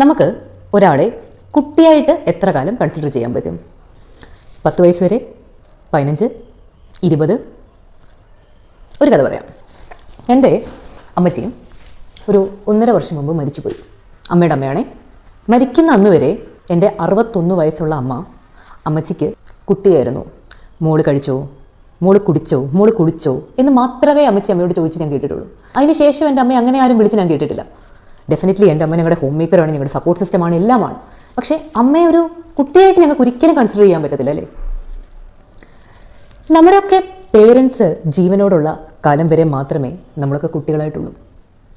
നമുക്ക് ഒരാളെ കുട്ടിയായിട്ട് എത്ര കാലം കൺസിഡർ ചെയ്യാൻ പറ്റും? 10 വയസ്സ് വരെ, 15, 20. ഒരു കഥ പറയാം. എൻ്റെ അമ്മച്ചിയും ഒരു 1.5 വർഷം മുമ്പ് മരിച്ചുപോയി. അമ്മയുടെ അമ്മയാണേ. മരിക്കുന്ന അന്ന് വരെ എൻ്റെ 61 വയസ്സുള്ള അമ്മച്ചിക്ക് കുട്ടിയായിരുന്നു. മോള് കഴിച്ചോ, മോള് കുടിച്ചോ, മോള് കുടിച്ചോ എന്ന് മാത്രമേ അമ്മച്ചി അമ്മയോട് ചോദിച്ച് ഞാൻ കേട്ടിട്ടുള്ളൂ. അതിന് ശേഷം എൻ്റെ അമ്മയെ അങ്ങനെ ആരും വിളിച്ച് ഞാൻ കേട്ടിട്ടില്ല. ഡെഫിനറ്റ്ലി എൻ്റെ അമ്മ ഞങ്ങളുടെ ഹോം മേക്കറാണ്, ഞങ്ങളുടെ സപ്പോർട്ട് സിസ്റ്റമാണ്, എല്ലാമാണ്. പക്ഷേ അമ്മയെ ഒരു കുട്ടിയായിട്ട് ഞങ്ങൾക്ക് ഒരിക്കലും കൺസിഡർ ചെയ്യാൻ പറ്റത്തില്ല അല്ലേ? നമ്മുടെയൊക്കെ പേരൻസ് ജീവനോടുള്ള കാലം വരെ മാത്രമേ നമ്മളൊക്കെ കുട്ടികളായിട്ടുള്ളൂ.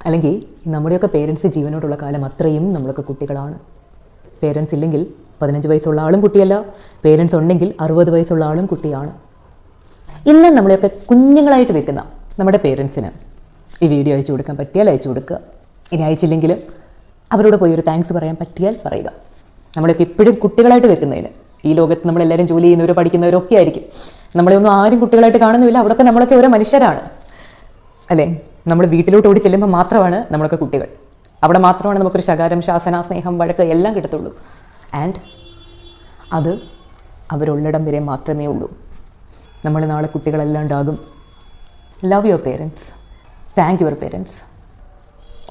അല്ലെങ്കിൽ നമ്മുടെയൊക്കെ പേരൻസ് ജീവനോടുള്ള കാലം അത്രയും നമ്മളൊക്കെ കുട്ടികളാണ്. പേരൻസ് ഇല്ലെങ്കിൽ 15 വയസ്സുള്ള ആളും കുട്ടിയല്ല, പേരൻസ് ഉണ്ടെങ്കിൽ 60 വയസ്സുള്ള ആളും കുട്ടിയാണ്. ഇന്ന് നമ്മളെയൊക്കെ കുഞ്ഞുങ്ങളായിട്ട് വെക്കുന്ന നമ്മുടെ പേരൻസിന് ഈ വീഡിയോ അയച്ചു കൊടുക്കാൻ പറ്റിയാൽ അയച്ചു കൊടുക്കുക. ഇനി അയച്ചില്ലെങ്കിലും അവരോട് പോയി ഒരു താങ്ക്സ് പറയാൻ പറ്റിയാൽ പറയുക. നമ്മളൊക്കെ ഇപ്പോഴും കുട്ടികളായിട്ട് വെക്കുന്നതിന്, ഈ ലോകത്ത് നമ്മളെല്ലാവരും ജോലി ചെയ്യുന്നവരോ പഠിക്കുന്നവരോ ഒക്കെ ആയിരിക്കും. നമ്മളെയൊന്നും ആരും കുട്ടികളായിട്ട് കാണുന്നില്ല. അവിടെയൊക്കെ നമ്മളൊക്കെ ഓരോ മനുഷ്യരാണ് അല്ലേ? നമ്മൾ വീട്ടിലോട്ട് ഓടി ചെല്ലുമ്പോൾ മാത്രമാണ് നമ്മളൊക്കെ കുട്ടികൾ. അവിടെ മാത്രമാണ് നമുക്കൊരു ശകാരം, ശാസന, സ്നേഹം, വഴക്ക് എല്ലാം കിട്ടത്തുള്ളൂ. ആൻഡ് അത് അവരുള്ളിടം വരെ മാത്രമേ ഉള്ളൂ. നമ്മൾ നാളെ കുട്ടികളല്ലാണ്ടാകും. Love your parents. Thank your parents.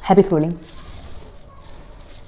Happy schooling.